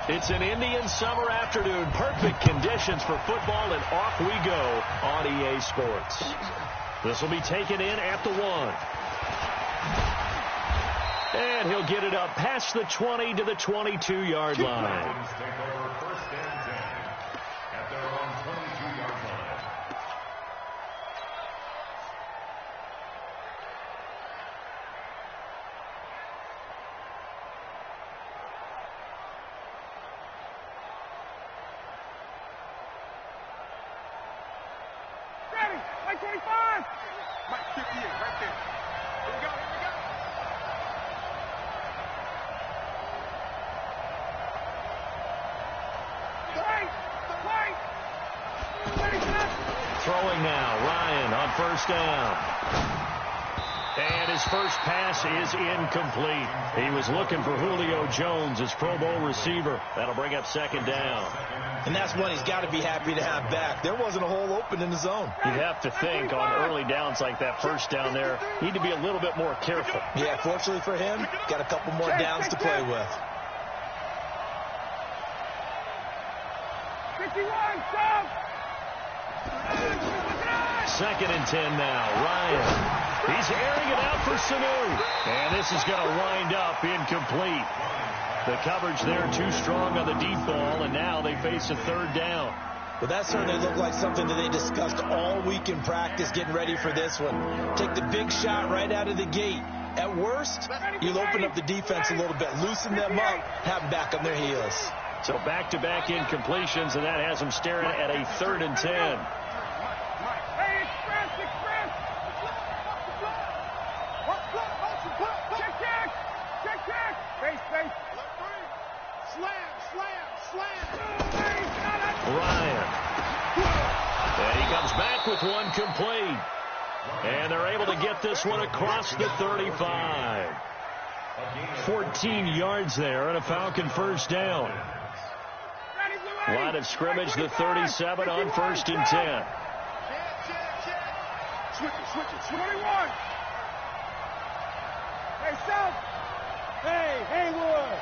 It's an Indian summer afternoon. Perfect conditions for football, and off we go on EA Sports. This will be taken in at the 1. And he'll get it up past the 20 to the 22-yard line. Throwing now, Ryan on first down. And his first pass is incomplete. He was looking for Julio Jones, his Pro Bowl receiver. That'll bring up second down. And that's one he's got to be happy to have back. There wasn't a hole open in the zone. You'd have to think on early downs like that first down there, need to be a little bit more careful. Yeah, fortunately for him, got a couple more downs to play with. 51, stop! Second and 10 now. Ryan. He's airing it out for Sanu. And this is going to wind up incomplete. The coverage there too strong on the deep ball, and now they face a third down. Well, that certainly looked like something that they discussed all week in practice, getting ready for this one. Take the big shot right out of the gate. At worst, you'll open up the defense a little bit, loosen them up, have them back on their heels. So back-to-back incompletions, and that has them staring at a third and 10. Ryan. And he comes back with one complete. And they're able to get this one across the 35. 14 yards there and a Falcon first down. Line of scrimmage, the 37 on first and 10. Switch it. 21. Hey, South. Hey, Haywood.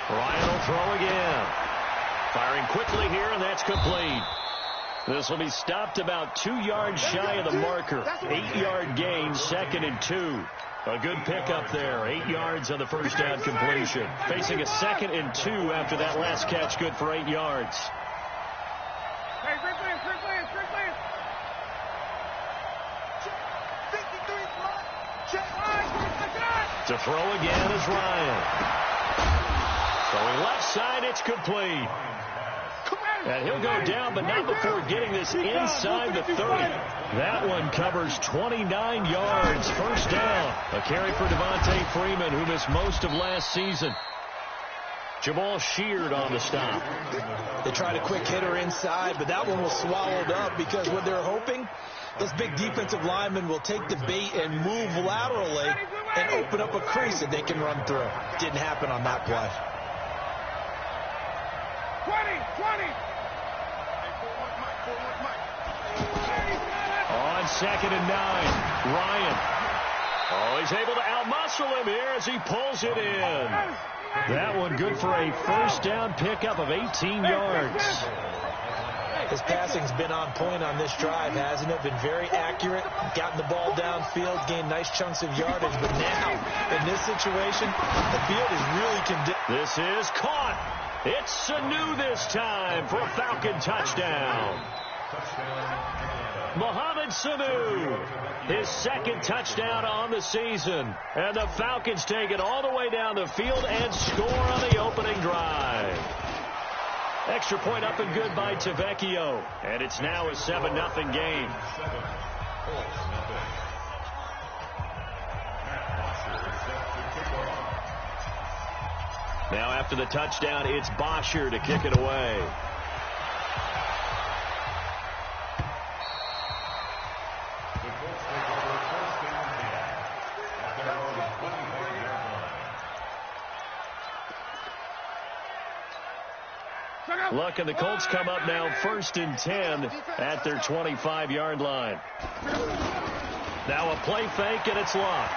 Ryan will throw again. Firing quickly here, and that's complete. This will be stopped about 2 yards shy of the marker. 8-yard gain, second and 2. A good pickup there. 8 yards on the first down completion. Facing a second and 2 after that last catch, good for 8 yards. Hey, quick play. To throw again is Ryan. Throwing left side, it's complete. And he'll go down, but not before getting this inside the 30. That one covers 29 yards. First down. A carry for Devontae Freeman, who missed most of last season. Jamal Sheard on the stop. They tried a quick hitter inside, but that one was swallowed up because what they're hoping, this big defensive lineman will take the bait and move laterally and open up a crease that they can run through. Didn't happen on that play. 20. On second and 9, Ryan. Oh, he's able to outmuscle him here as he pulls it in. That one good for a first down pickup of 18 yards. His passing's been on point on this drive, hasn't it? Been very accurate, gotten the ball downfield, gained nice chunks of yardage. But now, in this situation, the field is really condemned. This is caught. It's Sanu this time for a Falcon touchdown. Mohamed Sanu, his second touchdown on the season. And the Falcons take it all the way down the field and score on the opening drive. Extra point up and good by Tavecchio. And it's now a 7-0 game. Now after the touchdown, it's Bosher to kick it away. Luck, and the Colts come up now first and 10 at their 25-yard line. Now a play fake, and it's Luck.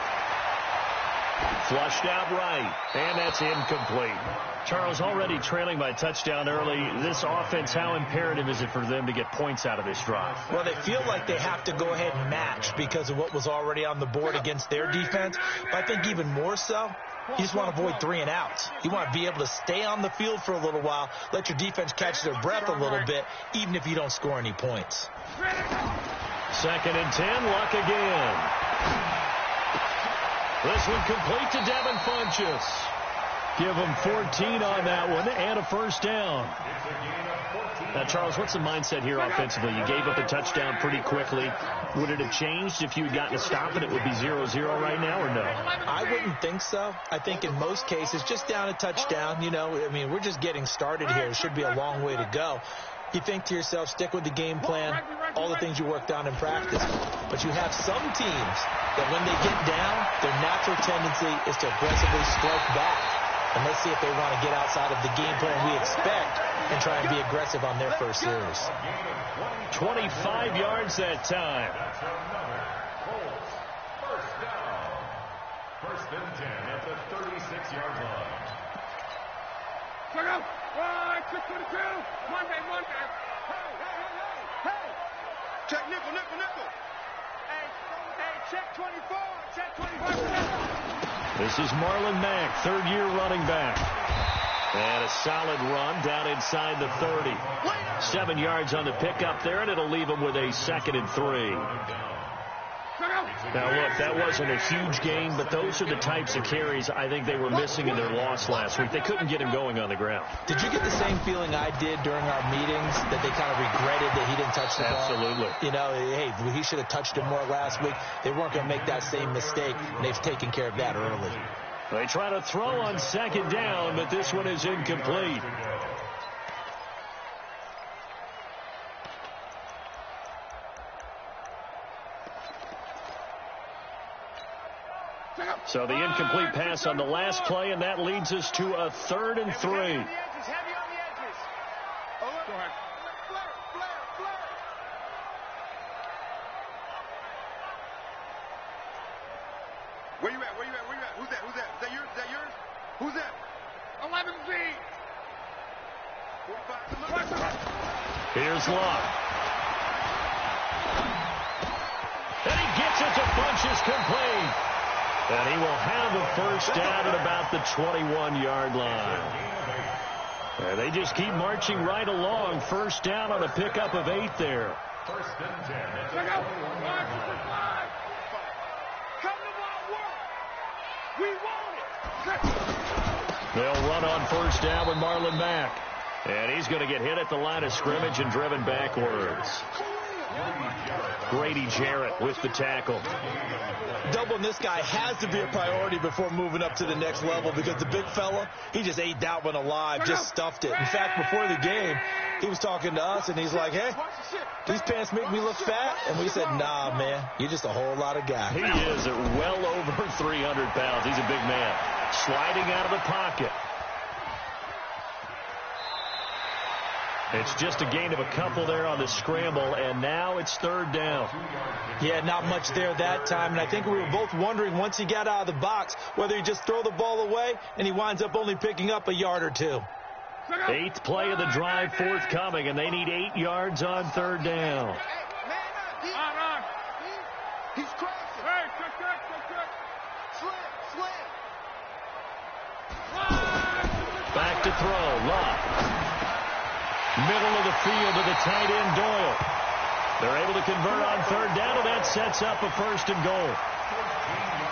Flushed out right, and that's incomplete. Charles, already trailing by touchdown early. This offense, how imperative is it for them to get points out of this drive? Well, they feel like they have to go ahead and match because of what was already on the board against their defense. But I think even more so, you just want to avoid 3 and outs. You want to be able to stay on the field for a little while, let your defense catch their breath a little bit, even if you don't score any points. 2nd and 10, Luck again. This one complete to Devin Funchess. Give him 14 on that one and a first down. Now, Charles, what's the mindset here offensively? You gave up a touchdown pretty quickly. Would it have changed if you had gotten a stop and it would be 0-0 right now, or no? I wouldn't think so. I think in most cases, just down a touchdown, we're just getting started here. It should be a long way to go. You think to yourself, stick with the game plan, all the things you worked on in practice. But you have some teams that when they get down, their natural tendency is to aggressively strike back. And let's see if they want to get outside of the game plan we expect and try and be aggressive on their first series. 25 yards that time. First and 10 at the 36-yard line. Check out. 622. Monday. Hey. Check nickel. Hey, check 24. Check 25. This is Marlon Mack, 3rd-year running back. And a solid run down inside the 30. 7 yards on the pickup there, and it'll leave him with a 2nd and 3. Now, look, that wasn't a huge game, but those are the types of carries I think they were missing in their loss last week. They couldn't get him going on the ground. Did you get the same feeling I did during our meetings, that they kind of regretted that he didn't touch the ball? Absolutely. Hey, he should have touched him more last week. They weren't going to make that same mistake, and they've taken care of that early. They try to throw on 2nd down, but this one is incomplete. So the incomplete pass on the last play, and that leads us to a 3rd and 3. Heavy on the edges. Go ahead. Flare. Where you at? Who's that? Is that yours? Who's that? 11Z. Here's Luck. And he gets it to Funchess complete. And he will have a first down at about the 21-yard line. And they just keep marching right along. First down on a pickup of 8 there. First and 10. Come to my work. We want it. They'll run on first down with Marlon Mack. And he's going to get hit at the line of scrimmage and driven backwards. Grady Jarrett with the tackle. Doubling this guy has to be a priority before moving up to the next level, because the big fella, he just ate that one alive, just stuffed it. In fact, before the game, he was talking to us, and he's like, hey, these pants make me look fat. And we said, nah, man, you're just a whole lot of guy. He is at well over 300 pounds. He's a big man. Sliding out of the pocket. It's just a gain of a couple there on the scramble, and now it's 3rd down. Yeah, not much there that time, and I think we were both wondering once he got out of the box whether he just throw the ball away, and he winds up only picking up a yard or 2. 8th play of the drive forthcoming, and they need 8 yards on 3rd down. He's crossing. Hey, good. Slam. Back to throw. Luck. Middle of the field to the tight end, Doyle. They're able to convert on 3rd down, and that sets up a 1st and goal.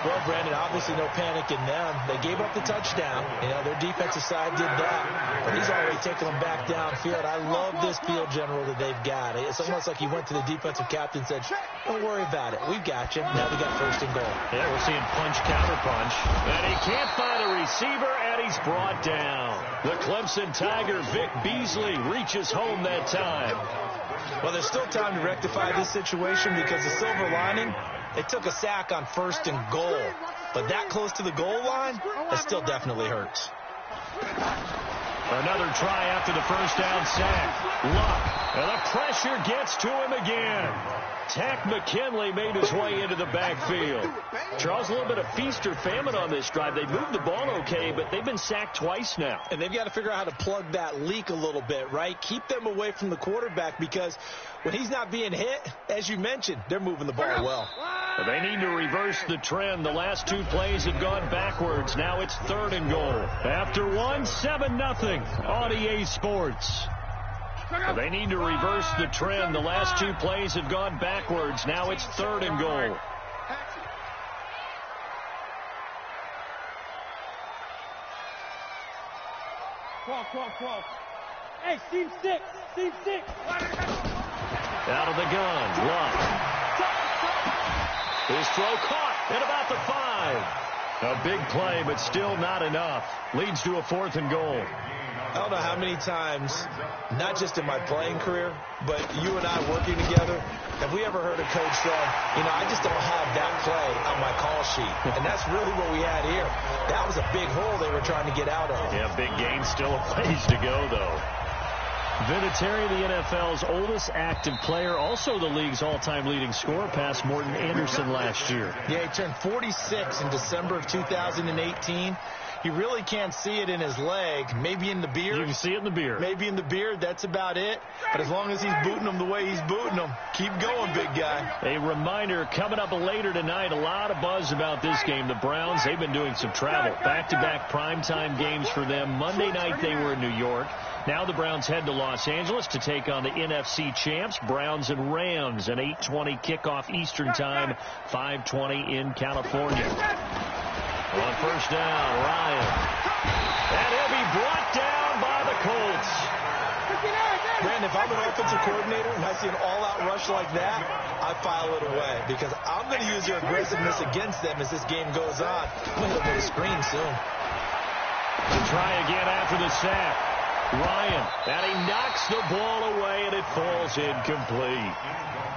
Well, Brandon, obviously no panic in them. They gave up the touchdown. Their defensive side did that. But he's already taken them back downfield. I love this field general that they've got. It's almost like he went to the defensive captain and said, don't worry about it. We've got you. Now we got 1st and goal. Yeah, we're seeing punch, counter punch. And he can't find a receiver, and he's brought down. The Clemson Tiger, Vic Beasley, reaches home that time. Well, there's still time to rectify this situation, because the silver lining, they took a sack on 1st and goal. But that close to the goal line, that still definitely hurts. Another try after the first down sack. Luck. And the pressure gets to him again. Takk McKinley made his way into the backfield. Charles, a little bit of feast or famine on this drive. They moved the ball okay, but they've been sacked twice now. And they've got to figure out how to plug that leak a little bit, right? Keep them away from the quarterback because when he's not being hit, as you mentioned, they're moving the ball well. They need to reverse the trend. The last two plays have gone backwards. Now it's 3rd and goal. After 7-0 on EA Sports. They need to reverse the trend. The last two plays have gone backwards. Now it's 3rd and goal. Qual. Hey, Steve 6. Out of the gun. Luck. His throw caught at about the 5. A big play, but still not enough. Leads to a 4th and goal. I don't know how many times, not just in my playing career, but you and I working together, have we ever heard a coach say, I just don't have that play on my call sheet. And that's really what we had here. That was a big hole they were trying to get out of. Yeah, big gain, still a ways to go, though. Vinatieri, the NFL's oldest active player, also the league's all-time leading scorer, past Morton Anderson last year. Yeah, he turned 46 in December of 2018. He really can't see it in his leg, maybe in the beard. You can see it in the beard. Maybe in the beard, that's about it. But as long as he's booting them the way he's booting them, keep going, big guy. A reminder, coming up later tonight, a lot of buzz about this game. The Browns, they've been doing some travel. Back-to-back primetime games for them. Monday night they were in New York. Now the Browns head to Los Angeles to take on the NFC champs, Browns and Rams, an 8:20 kickoff Eastern time, 5:20 in California. On first down, Ryan. And he'll be brought down by the Colts. Brandon, if I'm an offensive coordinator and I see an all-out rush like that, I file it away because I'm going to use their aggressiveness against them as this game goes on. I'm going to hit a screen soon. To try again after the sack. Ryan, and he knocks the ball away, and it falls incomplete.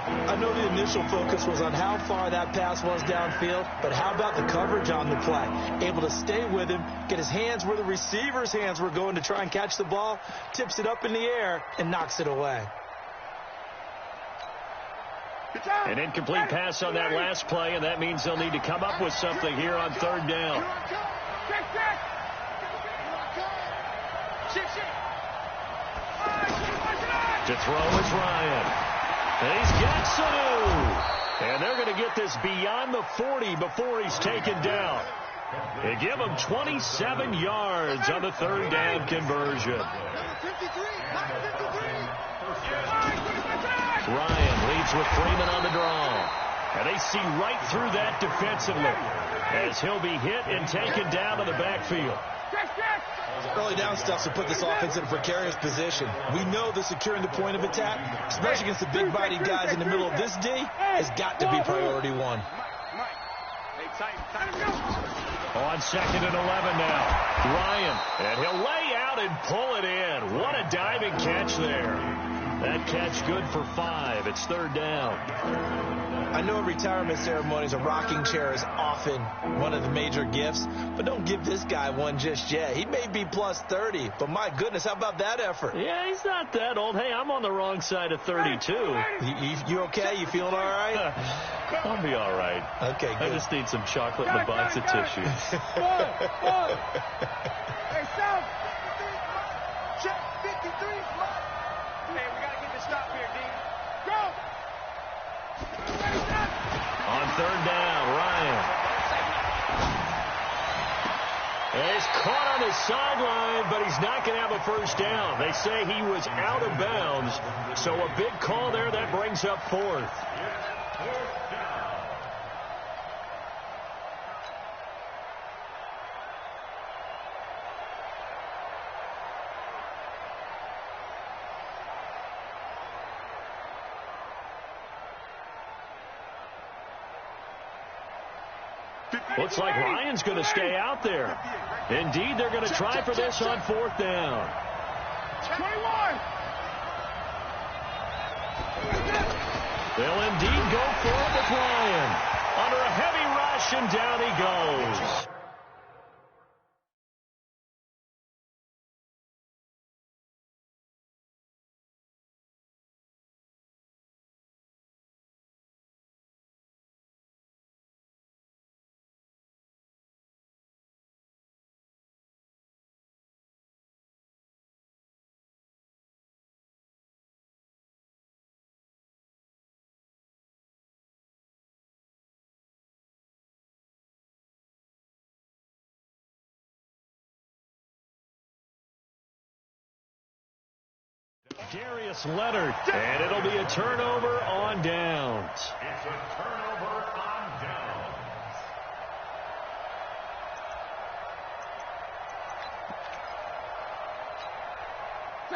I know the initial focus was on how far that pass was downfield, but how about the coverage on the play? Able to stay with him, get his hands where the receiver's hands were going to try and catch the ball, tips it up in the air, and knocks it away. An incomplete pass on that last play, and that means they'll need to come up with something here on 3rd down. To throw is Ryan. And he's got Sanu. And they're going to get this beyond the 40 before he's taken down. They give him 27 yards on the 3rd down conversion. Ryan leads with Freeman on the draw. And they see right through that defensively as he'll be hit and taken down to the backfield. Early down stuff to put this offense in a precarious position. We know that securing the point of attack, especially against the big body guys in the middle of this D, has got to be priority one. On 2nd and 11 now. Ryan, and he'll lay out and pull it in. What a diving catch there. That catch good for 5. It's 3rd down. I know at retirement ceremonies, a rocking chair is often one of the major gifts, but don't give this guy one just yet. He may be plus 30, but my goodness, how about that effort? Yeah, he's not that old. Hey, I'm on the wrong side of 32. You okay? You feeling all right? I'll be all right. Okay, good. I just need some chocolate and a box of tissues. Hey, South. Check 53. Hey, we got to get this stop here, D. Go! On 3rd down, Ryan. And he's caught on his sideline, but he's not going to have a first down. They say he was out of bounds, so a big call there that brings up 4th. Looks like Ryan's going to stay out there. Indeed, they're going to try for this on 4th down. 21. They'll indeed go for it with Ryan. Under a heavy rush, and down he goes. Darius Leonard. And it'll be a turnover on downs. It's a turnover on downs.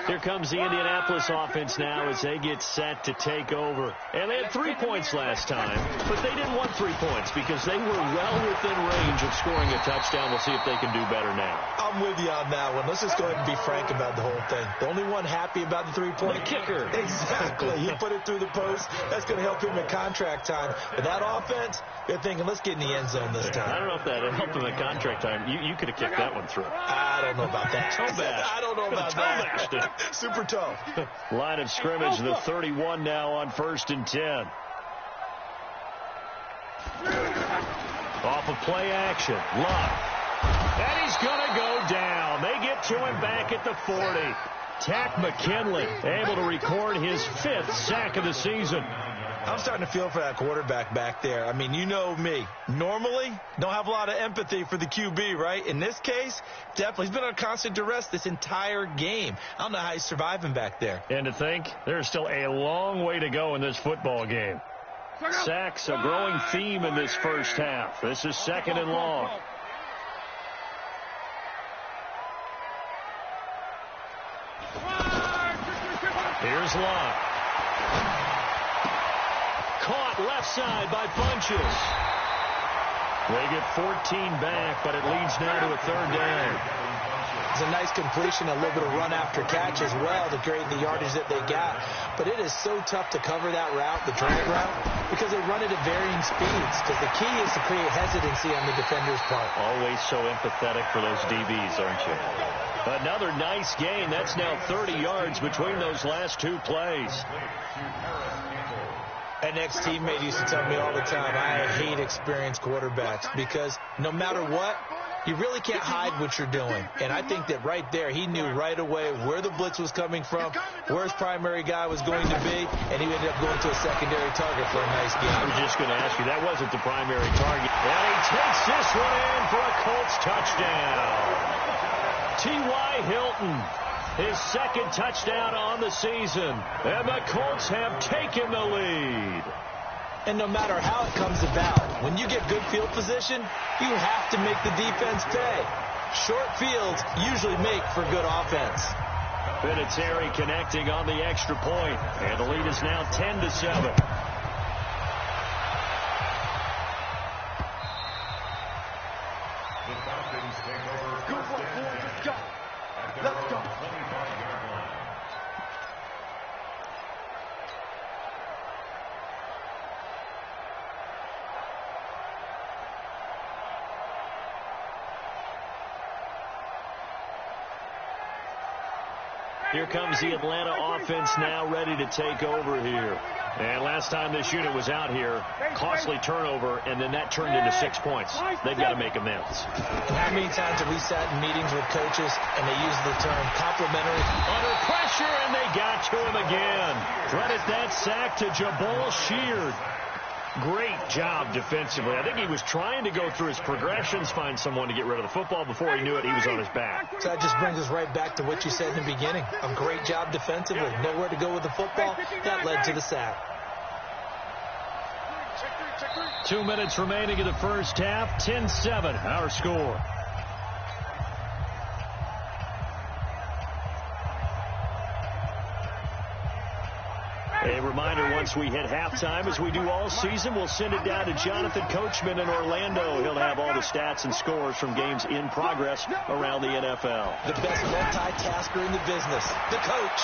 Here comes the Indianapolis offense now as they get set to take over. And they had 3 points last time, but they didn't want 3 points because they were well within range of scoring a touchdown. We'll see if they can do better now. I'm with you on that one. Let's just go ahead and be frank about the whole thing. The only one happy about the 3-point kicker. Exactly. He put it through the post. That's going to help him in contract time. But that offense, they're thinking, let's get in the end zone this time. I don't know if that helped him in contract time. You could have kicked that one through. I don't know about that. I don't know about that. Super tough. Line of scrimmage, the 31 now on 1st and 10. Off of play action. Luck. And he's going to go down. They get to him back at the 40. Takk McKinley able to record his 5th sack of the season. I'm starting to feel for that quarterback back there. I mean, you know me. Normally, don't have a lot of empathy for the QB, right? In this case, definitely. He's been on constant duress this entire game. I don't know how he's surviving back there. And to think, there's still a long way to go in this football game. Sacks, a growing theme in this first half. This is 2nd and long. Here's Locke. Caught left side by Funchess. They get 14 back, but it leads now to a 3rd down. It's a nice completion, a little bit of run after catch as well to create the yardage that they got. But it is so tough to cover that route, the drag route, because they run it at varying speeds. Because the key is to create hesitancy on the defender's part. Always so empathetic for those DBs, aren't you? Another nice gain. That's now 30 yards between those last 2 plays. An ex-teammate used to tell me all the time, I hate experienced quarterbacks because no matter what, you really can't hide what you're doing. And I think that right there, he knew right away where the blitz was coming from, where his primary guy was going to be, and he ended up going to a secondary target for a nice game. I was just going to ask you, that wasn't the primary target. And he takes this one in for a Colts touchdown. T.Y. Hilton, his 2nd touchdown on the season. And the Colts have taken the lead. And no matter how it comes about, when you get good field position, you have to make the defense pay. Short fields usually make for good offense. Vinatieri connecting on the extra point. And the lead is now 10-7. Let's go. Here comes the Atlanta offense now ready to take over here. And last time this unit was out here, costly turnover, and then that turned into 6 points. They've got to make amends. How many times have we sat in meetings with coaches and they use the term complimentary? Under pressure, and they got to him again. Credit that sack to Jabal Sheard. Great job defensively. I think he was trying to go through his progressions, find someone to get rid of the football. Before he knew it, he was on his back. So that just brings us right back to what you said in the beginning. A great job defensively. Nowhere to go with the football. That led to the sack. 2 minutes remaining in the first half. 10-7, our score. A reminder, once we hit halftime, as we do all season, we'll send it down to Jonathan Coachman in Orlando. He'll have all the stats and scores from games in progress around the NFL. The best multitasker in the business, the coach.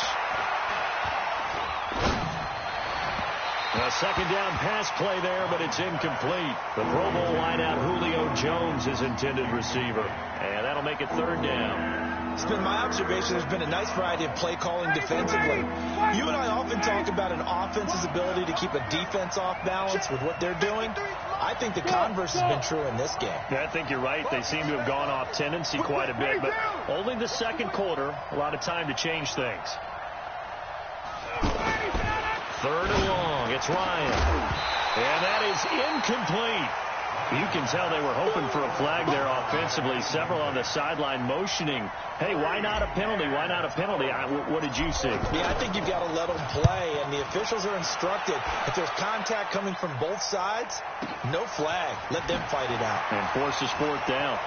A 2nd down pass play there, but it's incomplete. The Pro Bowl wideout Julio Jones is intended receiver. And that'll make it 3rd down. It's been my observation there's been a nice variety of play calling defensively. You and I often talk about an offense's ability to keep a defense off balance with what they're doing. I think the converse has been true in this game. I think you're right. They seem to have gone off tendency quite a bit, but only the 2nd quarter, a lot of time to change things. 3rd and long. It's Ryan. And that is incomplete. You can tell they were hoping for a flag there offensively. Several on the sideline motioning, hey, why not a penalty? Why not a penalty? What did you see? Yeah, I think you've got to let them play, and the officials are instructed. If there's contact coming from both sides, no flag. Let them fight it out. And forces fourth down.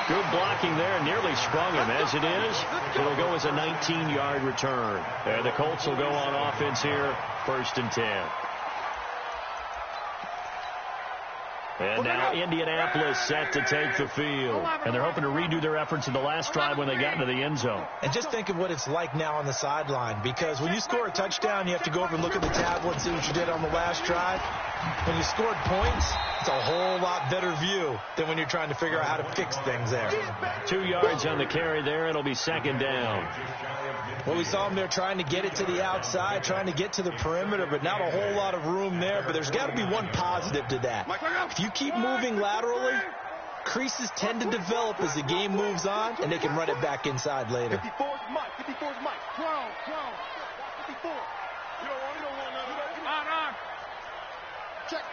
Good blocking there, nearly sprung him. As it is, it'll go as a 19-yard return. And the Colts will go on offense here, 1st and 10. And now Indianapolis set to take the field. And they're hoping to redo their efforts in the last drive when they got into the end zone. And just think of what it's like now on the sideline, because when you score a touchdown, you have to go over and look at the tablet and see what you did on the last drive. When you scored points, it's a whole lot better view than when you're trying to figure out how to fix things there. 2 yards on the carry there. It'll be 2nd down. Well, we saw him there trying to get it to the outside, trying to get to the perimeter, but not a whole lot of room there. But there's got to be one positive to that. If you keep moving laterally, creases tend to develop as the game moves on, and they can run it back inside later. 54's Mike. 54's Mike. 12. 54. You don't want none of that. On. Check.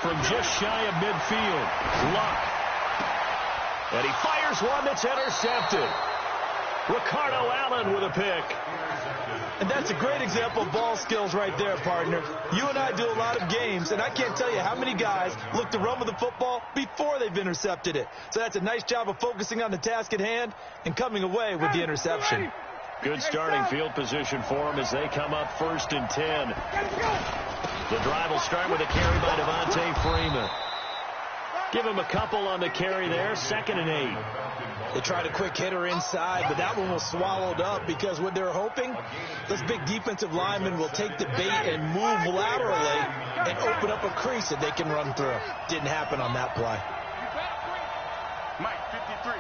From just shy of midfield, Luck. And he fires one that's intercepted. Ricardo Allen with a pick. And that's a great example of ball skills right there, partner. You and I do a lot of games, and I can't tell you how many guys look to run with the football before they've intercepted it. So that's a nice job of focusing on the task at hand and coming away with the interception. Good starting field position for them as they come up 1st and 10. The drive will start with a carry by Devontae Freeman. Give him a couple on the carry there, 2nd and 8. They tried a quick hitter inside, but that one was swallowed up because what they're hoping, those big defensive linemen will take the bait and move laterally and open up a crease that they can run through. Didn't happen on that play. Mike, 53.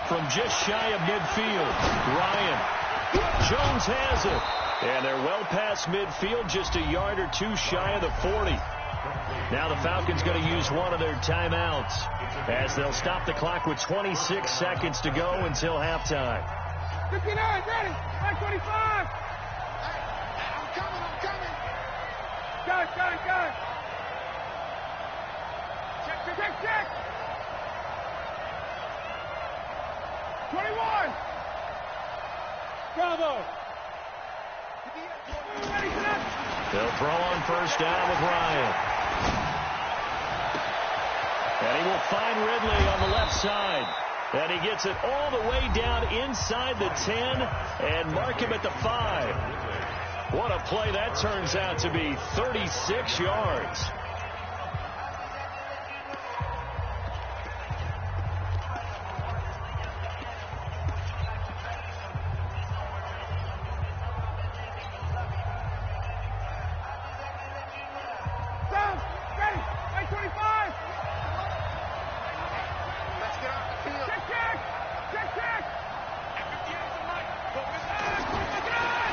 From just shy of midfield, Ryan. Jones has it. And they're well past midfield, just a yard or two shy of the 40. Now the Falcons going to use one of their timeouts as they'll stop the clock with 26 seconds to go until halftime. 59, ready. 25. I'm coming. Go. Check. 21. Bravo. They'll throw on 1st down with Ryan. And he will find Ridley on the left side. And he gets it all the way down inside the 10 and mark him at the 5. What a play that turns out to be, 36 yards.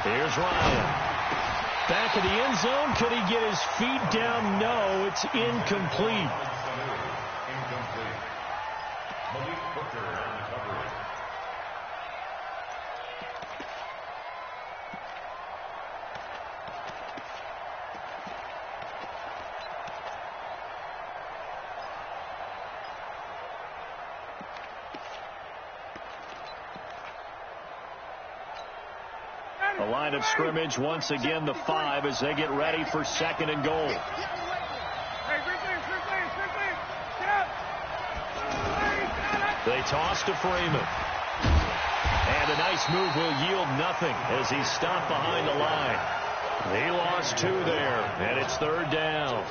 Here's Ryan. Back in the end zone. Could he get his feet down? No, it's incomplete. Malik Hooker on the coverage. The line of scrimmage, once again, the 5 as they get ready for 2nd and goal. They toss to Freeman. And a nice move will yield nothing as he's stopped behind the line. He lost 2 there, and it's 3rd down.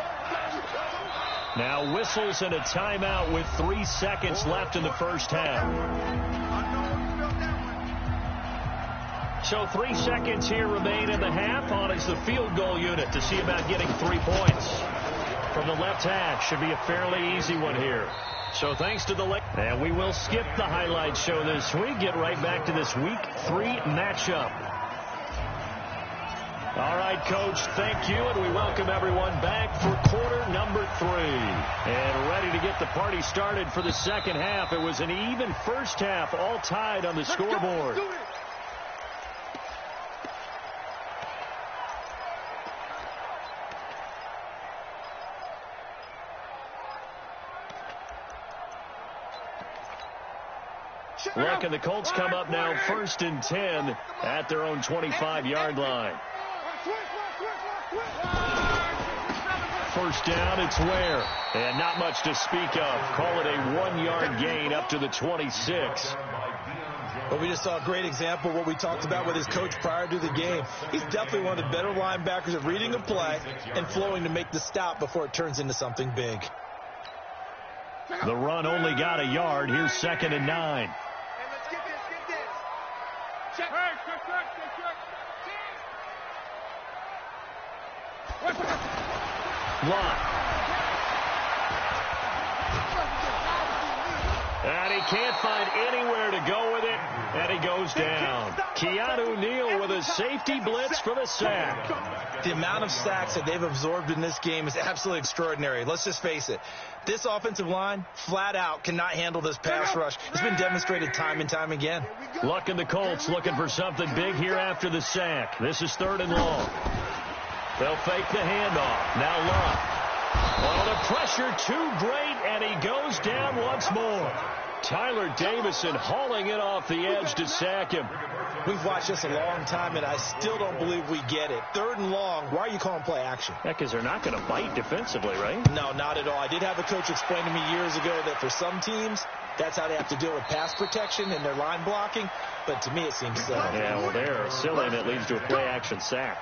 Now whistles and a timeout with 3 seconds left in the first half. So 3 seconds here remain in the half. On is the field goal unit to see about getting 3 points from the left hash. Should be a fairly easy one here. So thanks to the late. And we will skip the highlight show this week. Get right back to this week 3 matchup. All right, Coach, thank you, and we welcome everyone back for quarter number 3. And ready to get the party started for the second half. It was an even first half, all tied on the scoreboard. Look, and the Colts come up now 1st and 10 at their own 25-yard line. First down, it's Ware. And not much to speak of. Call it a 1-yard gain up to the 26. But we just saw a great example of what we talked about with his coach prior to the game. He's definitely one of the better linebackers at reading a play and flowing to make the stop before it turns into something big. The run only got a yard. Here's 2nd and 9. Hey, let's get this. Check. Line. And he can't find anywhere to go with it, and he goes down. Keanu Neal with a safety blitz for the sack. The amount of sacks that they've absorbed in this game is absolutely extraordinary. Let's just face it. This offensive line, flat out, cannot handle this pass rush. It's been demonstrated time and time again. Luck and the Colts looking for something big here after the sack. This is 3rd and long. They'll fake the handoff. Now Luck. Oh, the pressure too great, and he goes down once more. Tyler Davison hauling it off the edge to sack him. We've watched this a long time, and I still don't believe we get it. 3rd and long. Why are you calling play action? Yeah, because they're not going to bite defensively, right? No, not at all. I did have a coach explain to me years ago that for some teams, that's how they have to deal with pass protection and their line blocking. But to me, it seems silly. Yeah, well, they're silly, and it leads to a play action sack.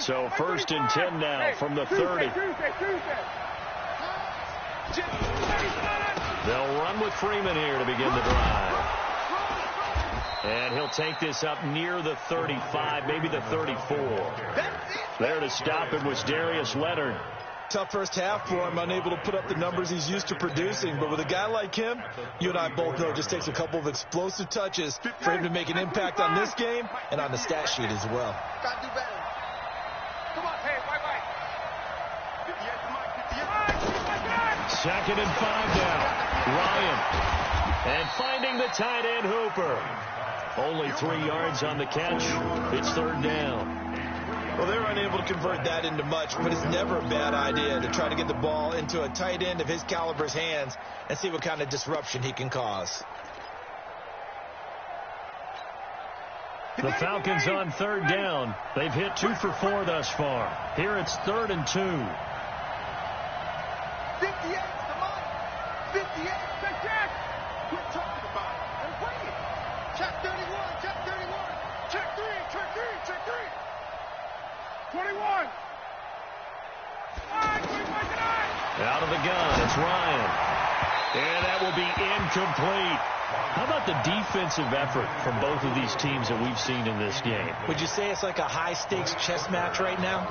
So 1st and 10 now from the 30. They'll run with Freeman here to begin the drive. And he'll take this up near the 35, maybe the 34. There to stop him was Darius Leonard. Tough first half for him, unable to put up the numbers he's used to producing. But with a guy like him, you and I both know it just takes a couple of explosive touches for him to make an impact on this game and on the stat sheet as well. Gotta do better. Come on, hey, right. 2nd and 5 now. Ryan. And finding the tight end Hooper. Only 3 yards on the catch. It's 3rd down. Well, they're unable to convert that into much, but it's never a bad idea to try to get the ball into a tight end of his caliber's hands and see what kind of disruption he can cause. The Falcons on 3rd down. They've hit 2 for 4 thus far. Here it's 3rd and 2. 58, come on. 58, check. Quit talking about it. And bring it. Check 31, check 31. Check 3. 21. Out of the gun, it's Ryan. And that will be incomplete. How about the defensive effort from both of these teams that we've seen in this game? Would you say it's like a high-stakes chess match right now?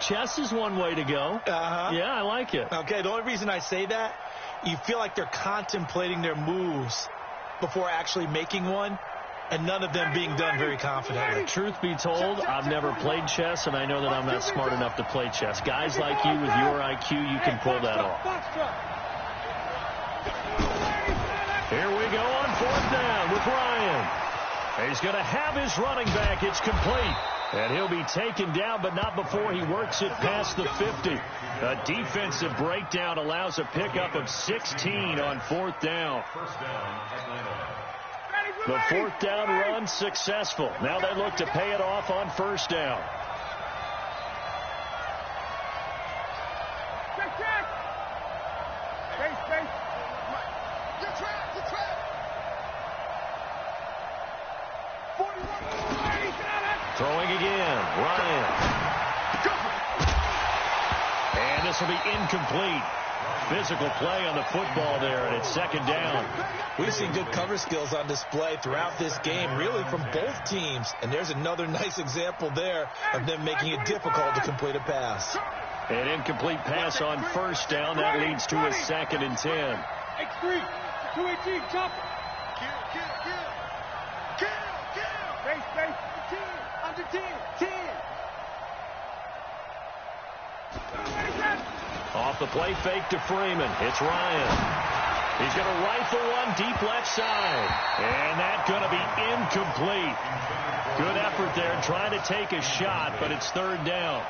Chess is one way to go. Yeah, I like it. Okay, the only reason I say that, you feel like they're contemplating their moves before actually making one, and none of them being done very confidently. Truth be told, I've never played chess, and I know that I'm not smart enough to play chess. Guys like you with your IQ, you can pull that off. Here we go on 4th down with Ryan. He's going to have his running back. It's complete. And he'll be taken down, but not before he works it past the 50. A defensive breakdown allows a pickup of 16 on 4th down. The 4th down run successful. Now they look to pay it off on 1st down. Throwing again, Ryan. And this will be incomplete. Physical play on the football there, and it's 2nd down. We've seen good cover skills on display throughout this game, really from both teams. And there's another nice example there of them making it difficult to complete a pass. An incomplete pass on 1st down. That leads to a 2nd and 10. X3, 218, jump. Kill. Base, 10, under 10. Off the play fake to Freeman. It's Ryan. He's going to rifle one deep left side. And that's going to be incomplete. Good effort there trying to take a shot, but it's third down.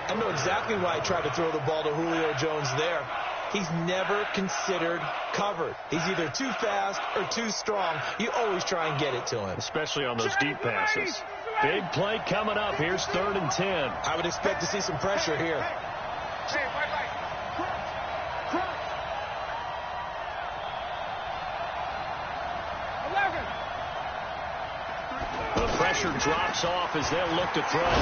I know exactly why he tried to throw the ball to Julio Jones there. He's never considered covered. He's either too fast or too strong. You always try and get it to him. Especially on those deep passes. Big play coming up. Here's 3rd and 10. I would expect to see some pressure here. Hey, right. Crunch. 11. The pressure drops off as they'll look to throw.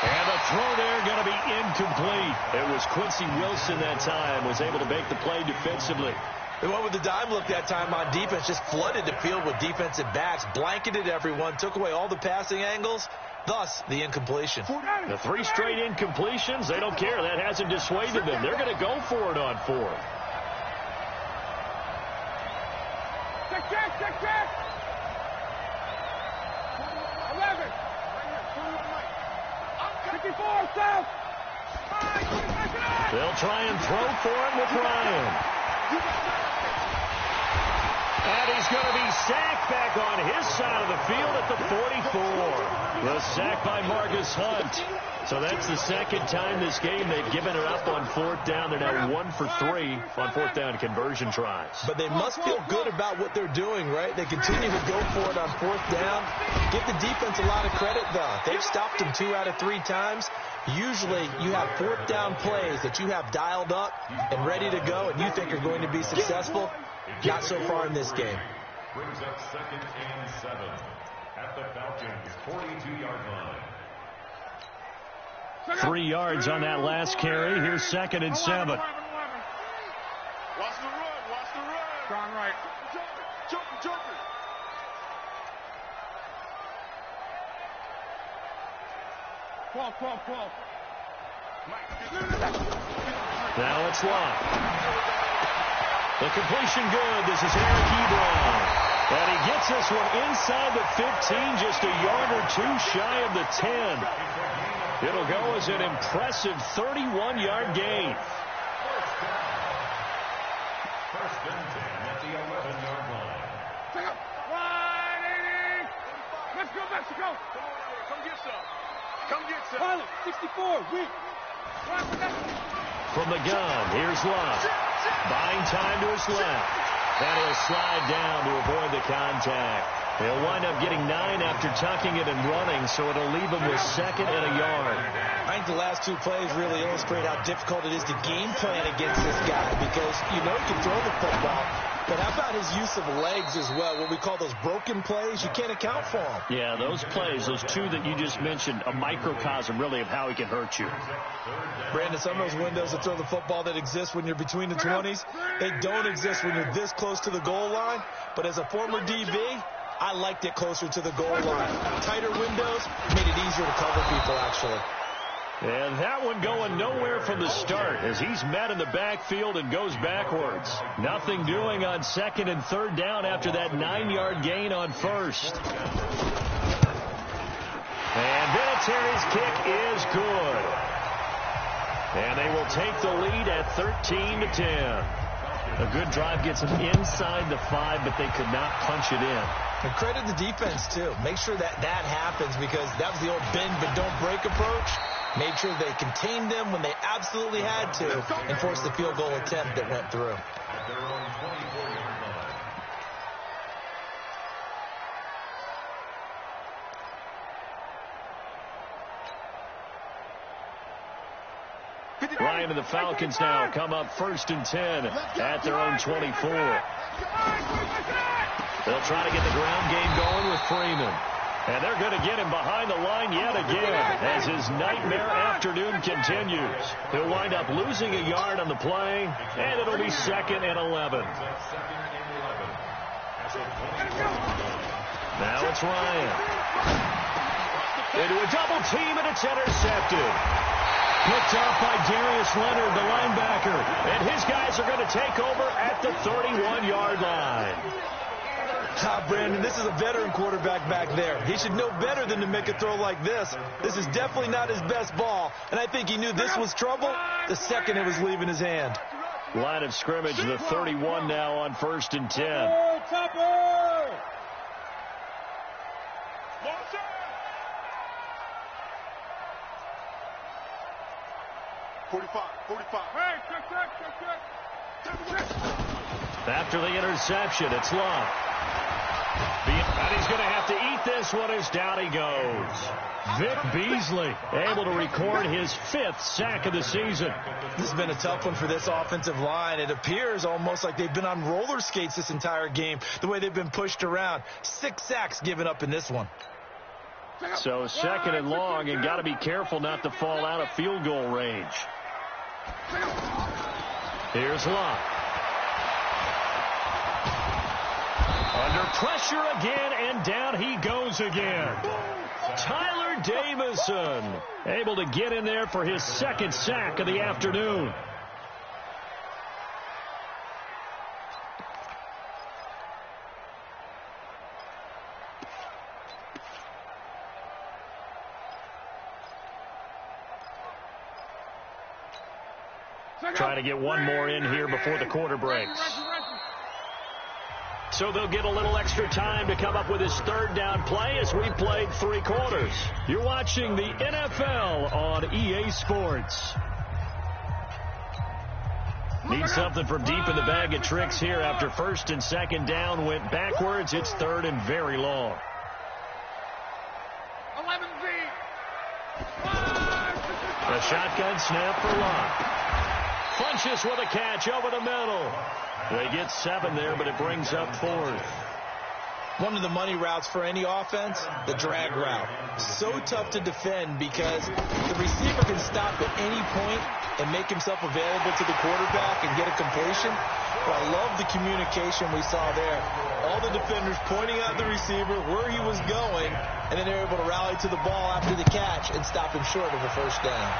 And the throw there going to be incomplete. It was Quincy Wilson that time, was able to make the play defensively. They went with the dime look that time on defense, just flooded the field with defensive backs, blanketed everyone, took away all the passing angles, thus the incompletion. The 3 straight incompletions, they don't care. That hasn't dissuaded them. They're going to go for it on 4th. Check. 11. 54, south. They'll try and throw for him with Ryan. And he's going to be sacked back on his side of the field at the 44. The sack by Marcus Hunt. So that's the second time this game they've given it up on 4th down. They're now 1 for 3 on 4th down conversion tries. But they must feel good about what they're doing, right? They continue to go for it on 4th down. Give the defense a lot of credit, though. They've stopped them 2 out of 3 times. Usually you have 4th down plays that you have dialed up and ready to go and you think are going to be successful. Not so far in this game. Brings up 2nd and 7 at the Falcons' 42-yard line. 3 yards on that last carry. Here's 2nd and 7. Watch the run. Gone right. Jumping. Ball. Now it's locked. The completion good. This is Eric Ebron. And he gets this one inside the 15, just a yard or 2 shy of the 10. It'll go as an impressive 31-yard gain. First and 10 at the 11-yard line. Take up. 180. Let's go, Mexico. Come get some. Pilot, 64. Weak. From the gun, here's Love. Buying time to his left. And he'll slide down to avoid the contact. He'll wind up getting 9 after tucking it and running, so it'll leave him with 2nd and a yard. I think the last 2 plays really illustrate how difficult it is to game plan against this guy because you know he can throw the football, but how about his use of legs as well, what we call those broken plays? You can't account for them. Yeah, those plays, those 2 that you just mentioned, a microcosm really of how he can hurt you. Brandon, some of those windows to throw the football that exist when you're between the 20s, they don't exist when you're this close to the goal line, but as a former DB, I liked it closer to the goal line. Tighter windows made it easier to cover people, actually. And that one going nowhere from the start as he's met in the backfield and goes backwards. Nothing doing on 2nd and 3rd down after that 9-yard gain on 1st. And Vinatieri's kick is good. And they will take the lead at 13-10. A good drive gets them inside the 5, but they could not punch it in. And credit the defense, too. Make sure that happens because that was the old bend but don't break approach. Made sure they contained them when they absolutely had to and forced the field goal attempt that went through. At their own 24-yard line. Ryan and the Falcons now come up 1st and 10 at their own 24. They'll try to get the ground game going with Freeman. And they're going to get him behind the line yet again as his nightmare afternoon continues. He'll wind up losing a yard on the play, and it'll be 2nd and 11. Now it's Ryan. Into a double team, and it's intercepted. Picked off by Darius Leonard, the linebacker. And his guys are going to take over at the 31-yard line. Brandon, this is a veteran quarterback back there. He should know better than to make a throw like this. This is definitely not his best ball, and I think he knew this was trouble the second it was leaving his hand. Line of scrimmage, the 31 now on 1st and 10. Topper! 45. Hey, check. After the interception, it's Love. And he's going to have to eat this one as down he goes. Vic Beasley able to record his 5th sack of the season. This has been a tough one for this offensive line. It appears almost like they've been on roller skates this entire game, the way they've been pushed around. 6 sacks given up in this one. So 2nd and long, and got to be careful not to fall out of field goal range. Here's Love. Under pressure again, and down he goes again. Tyler Davison able to get in there for his 2nd sack of the afternoon. Trying to get one more in here before the quarter breaks. So they'll get a little extra time to come up with his 3rd down play as we played 3 quarters. You're watching the NFL on EA Sports. Need something from deep in the bag of tricks here after 1st and 2nd down went backwards. It's 3rd and very long. 11Z. A shotgun snap for Love. Funches with a catch over the middle. They get 7 there, but it brings up 4th. One of the money routes for any offense, the drag route. So tough to defend because the receiver can stop at any point and make himself available to the quarterback and get a completion. But I love the communication we saw there. All the defenders pointing out the receiver where he was going, and then they're able to rally to the ball after the catch and stop him short of a 1st down.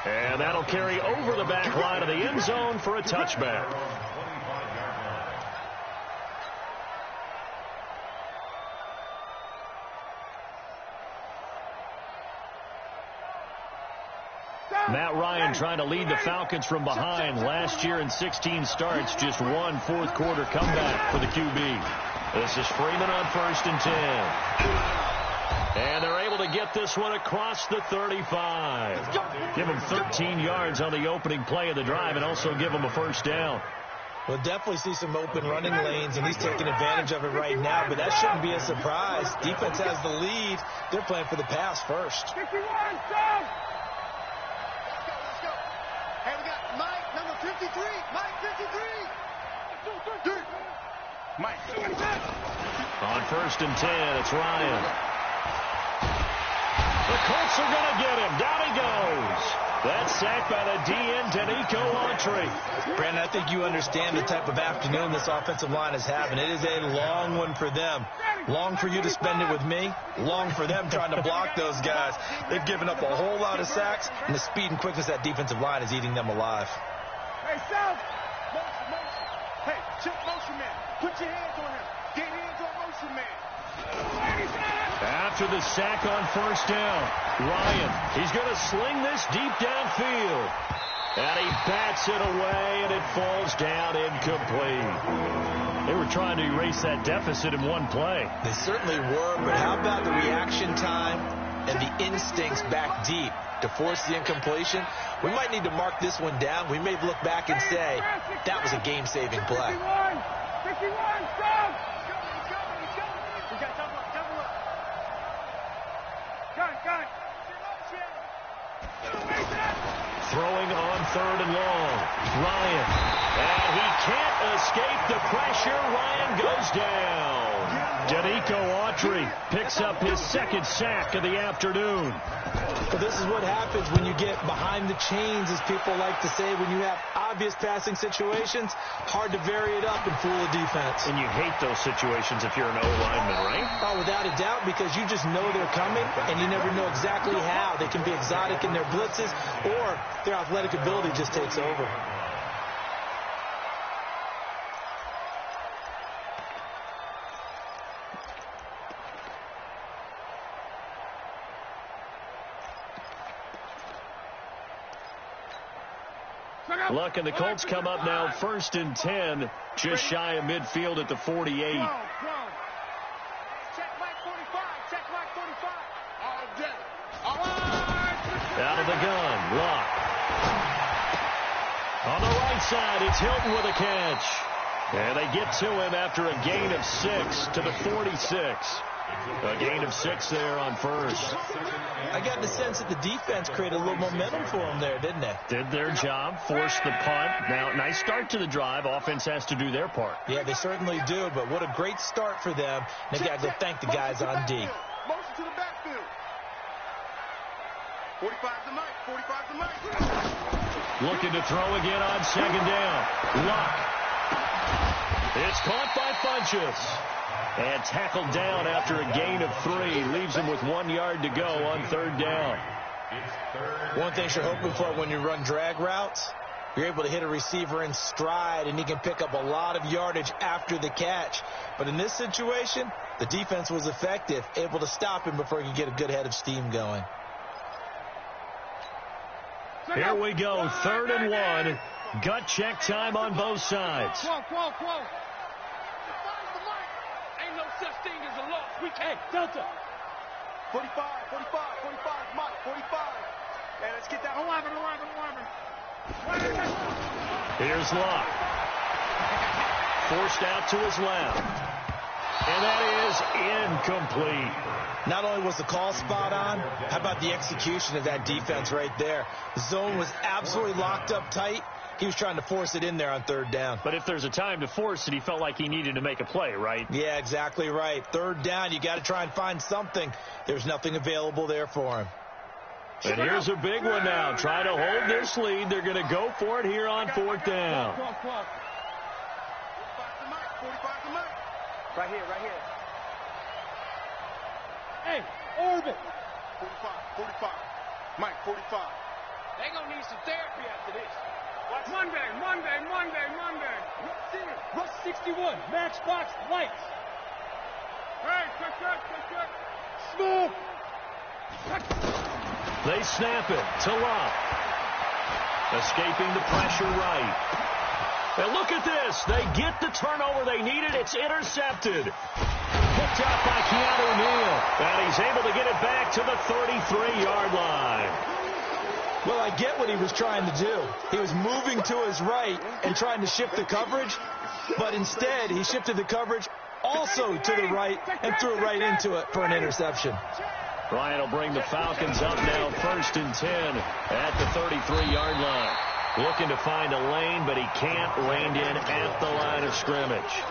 And that'll carry over the back line of the end zone for a touchback. Matt Ryan trying to lead the Falcons from behind. Last year in 16 starts, just 1 fourth-quarter comeback for the QB. This is Freeman on 1st and 10. And they're able to get this one across the 35. Give them 13 yards on the opening play of the drive and also give them a 1st down. We'll definitely see some open running lanes, and he's taking advantage of it right now, but that shouldn't be a surprise. Defense has the lead. They're playing for the pass first. 51, go! Let's go. Hey, we got Mike, number 53. Mike, 53. Mike. On 1st and 10, it's Ryan. The Colts are going to get him. Down he goes. That's sacked by the DN, Danico Autry. Brandon, I think you understand the type of afternoon this offensive line is having. It is a long one for them. Long for you to spend it with me. Long for them trying to block those guys. They've given up a whole lot of sacks, and the speed and quickness of that defensive line is eating them alive. Hey, South. Motion. Hey, check motion man. Put your hands on him. Get hands on motion man. After the sack on 1st down, Ryan, he's going to sling this deep downfield. And he bats it away, and it falls down incomplete. They were trying to erase that deficit in one play. They certainly were, but how about the reaction time and the instincts back deep to force the incompletion? We might need to mark this one down. We may look back and say that was a game-saving play. 51, stop! We got double up. Got it. Throwing on 3rd and long. Ryan. And he can't escape the pressure. Ryan goes down. Danico Autry picks up his 2nd sack of the afternoon. Well, this is what happens when you get behind the chains, as people like to say. When you have obvious passing situations, hard to vary it up and fool a defense. And you hate those situations if you're an O-lineman, right? Oh, without a doubt, because you just know they're coming, and you never know exactly how. They can be exotic in their blitzes, or their athletic ability just takes over. Look, and the Colts come up now 1st and 10, just shy of midfield at the 48. Check back 45. Check back 45. All day. All right. Out of the gun, Luck. On the right side, it's Hilton with a catch. And they get to him after a gain of 6 to the 46. A gain of 6 there on first. I got the sense that the defense created a little momentum for them there, didn't they? Did their job, forced the punt. Now, nice start to the drive. Offense has to do their part. Yeah, they certainly do, but what a great start for them. They got to go thank the guys on D. Motion to the backfield. 45's the mic. 45's the mic. Looking to throw again on 2nd down. Luck. It's caught by Funchess. And tackled down after a gain of 3. Leaves him with 1 yard to go on 3rd down. One thing you're hoping for when you run drag routes, you're able to hit a receiver in stride, and he can pick up a lot of yardage after the catch. But in this situation, the defense was effective, able to stop him before he could get a good head of steam going. Here we go, 3rd and 1. Gut check time on both sides. Ain't no such thing as a loss. We can't. Delta. 45, Mike, 45. Hey, let's get that 11. Here's Luck. Forced out to his left. And that is incomplete. Not only was the call spot on, how about the execution of that defense right there? The zone was absolutely locked up tight. He was trying to force it in there on 3rd down. But if there's a time to force it, he felt like he needed to make a play, right? Yeah, exactly right. 3rd down, you got to try and find something. There's nothing available there for him. And here's a big one now. Trying to hold this lead. They're going to go for it here on 4th down. 45's the mic. Right here. Hey, orbit. 45. Mike, 45. They gonna need some therapy after this. Watch Monday. Rush 61. Matchbox lights. Hey, check. Smooth. They snap it to Luck. Escaping the pressure right. And look at this. They get the turnover they needed. It's intercepted. Picked up by Keanu Neal. And he's able to get it back to the 33-yard line. Well, I get what he was trying to do. He was moving to his right and trying to shift the coverage, but instead he shifted the coverage also to the right and threw it right into it for an interception. Bryant will bring the Falcons up now 1st and 10 at the 33-yard line. Looking to find a lane, but he can't. Reined in at the line of scrimmage.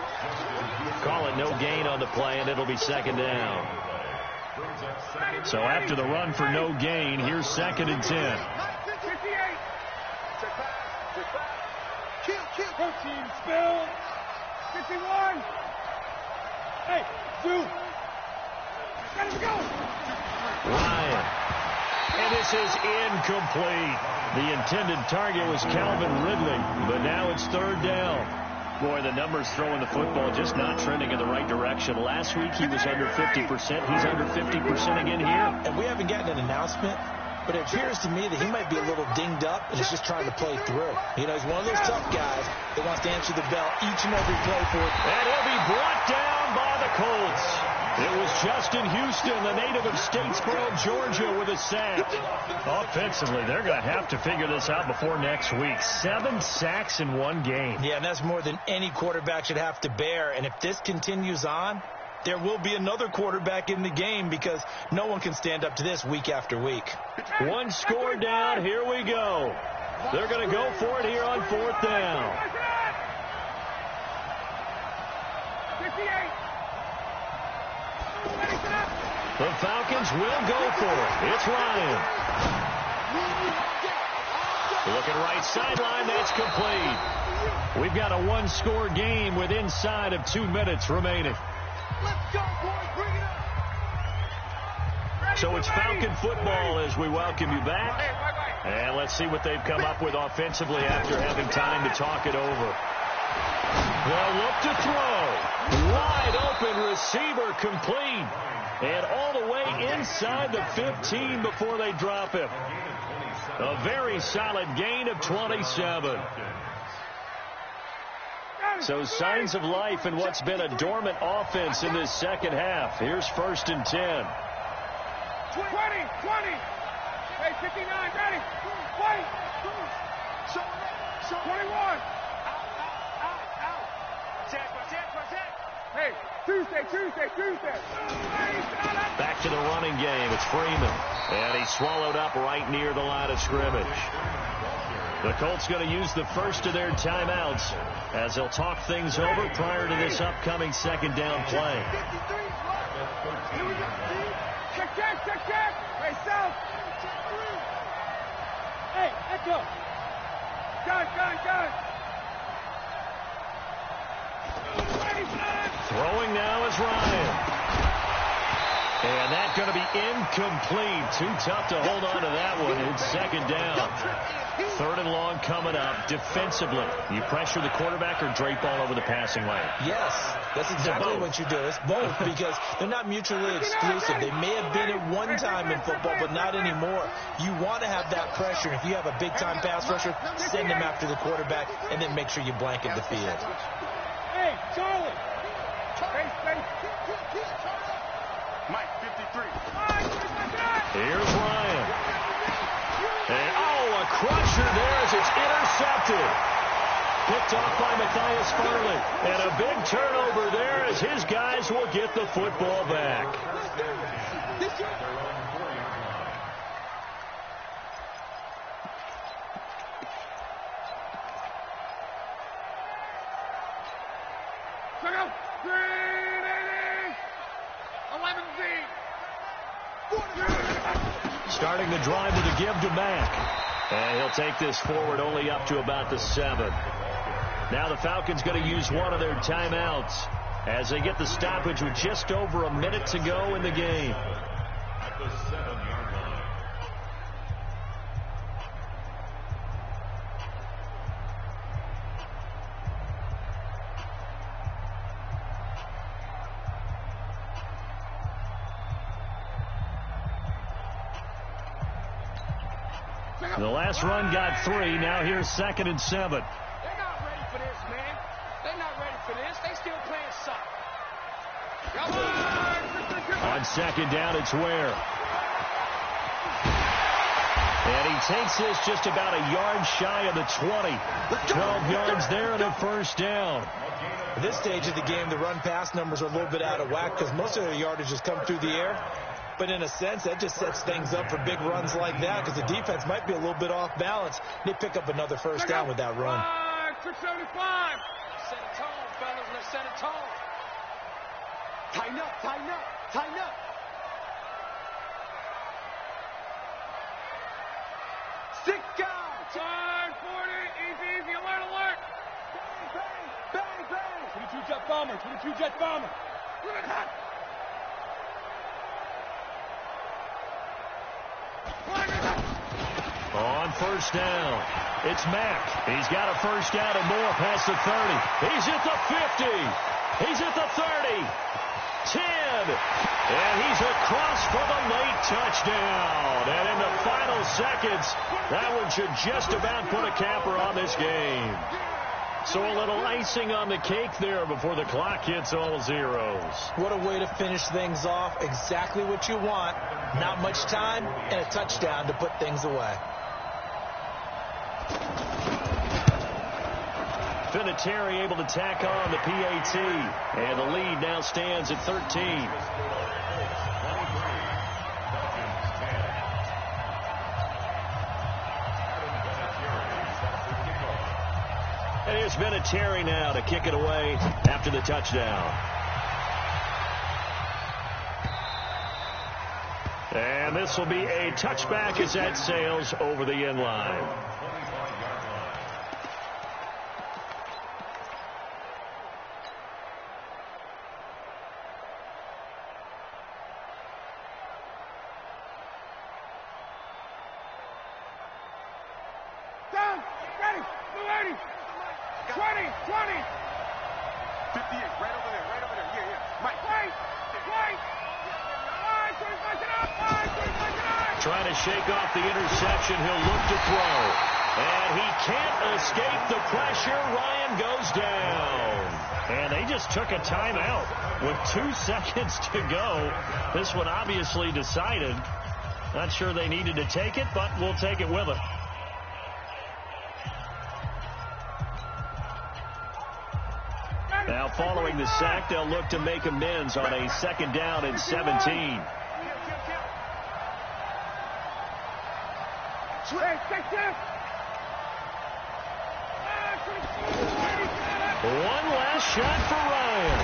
Call it no gain on the play, and it'll be 2nd down. So after the run for no gain, here's 2nd and 10. 13, spill. 51. Hey, Zoo. Let him go. Ryan. And this is incomplete. The intended target was Calvin Ridley, but now it's 3rd down. Boy, the numbers throwing the football just not trending in the right direction. Last week he was under 50%. He's under 50% again here. And we haven't gotten an announcement, but it appears to me that he might be a little dinged up and is just trying to play through. You know, he's one of those tough guys that wants to answer the bell each and every play for it. And he'll be brought down by the Colts. It was Justin Houston, the native of Statesboro, Georgia, with a sack. Offensively, they're going to have to figure this out before next week. 7 sacks in one game. Yeah, and that's more than any quarterback should have to bear. And if this continues on, there will be another quarterback in the game because no one can stand up to this week after week. 1 score down. Here we go. They're going to go for it here on 4th down. 58. The Falcons will go for it. It's Ryan. Looking right sideline. That's complete. We've got a 1-score game with inside of 2 minutes remaining. Let's go, boys. Bring it up. So it's Falcon football as we welcome you back. And let's see what they've come up with offensively after having time to talk it over. They'll look to throw. Wide open receiver complete. And all the way inside the 15 before they drop him. A very solid gain of 27. So signs of life in what's been a dormant offense in this second half. Here's 1st and 10. 20. Hey, 59, ready. Wait. 21. Hey, Tuesday. Back to the running game. It's Freeman. And he's swallowed up right near the line of scrimmage. The Colts going to use the first of their timeouts as they'll talk things over prior to this upcoming second down play. Check. Hey, South. Hey, Echo. Gun. Throwing now is Ryan. And that's going to be incomplete. Too tough to hold on to that one. It's second down. 3rd and long coming up. Defensively, you pressure the quarterback or drape all over the passing lane? Yes, that's exactly what you do. It's both because they're not mutually exclusive. They may have been at one time in football, but not anymore. You want to have that pressure. If you have a big-time pass rusher, send him after the quarterback, and then make sure you blanket the field. Hey, Charlie. Space. Mike, 53. Here's Ryan. And, a crusher there as it's intercepted. Picked off by Matthias Farley. And a big turnover there as his guys will get the football back. Starting the drive with a give to Mack. And he'll take this forward only up to about the 7. Now the Falcons going to use one of their timeouts as they get the stoppage with just over a minute to go in the game. At the 7-yard line. The last run got 3. Now here's 2nd and 7. They're not ready for this, man. They're not ready for this. They still playing soft. On 2nd down, it's Ware. And he takes this just about a yard shy of the 20. 12 yards there and a 1st down. At this stage of the game, the run-pass numbers are a little bit out of whack because most of their yardage has come through the air. But in a sense, that just sets things up for big runs like that because the defense might be a little bit off balance. They pick up another 1st down with that run. 675. Set a tone, fellas. Let's set a tone. Tighten up. Six guys. 540. Easy. Alert. Bang. 22 jet bomber. On 1st down, it's Mack. He's got a 1st down and more past the 30. He's at the 50. He's at the 30. 10. And he's across for the late touchdown. And in the final seconds, that one should just about put a capper on this game. So a little icing on the cake there before the clock hits all zeros. What a way to finish things off. Exactly what you want. Not much time and a touchdown to put things away. Vinatieri able to tack on the PAT. And the lead now stands at 13. And it's Vinatieri now to kick it away after the touchdown. And this will be a touchback as that sails over the end line. Down. Ready. 280. 20. 58. Right over there. Yeah. Mike. Wait. trying to shake off the interception. He'll look to throw. And he can't escape the pressure. Ryan goes down. And they just took a timeout with 2 seconds to go. This one obviously decided. Not sure they needed to take it, but we'll take it with them. Now following the sack, they'll look to make amends on a 2nd down and 17. One last shot for Ryan.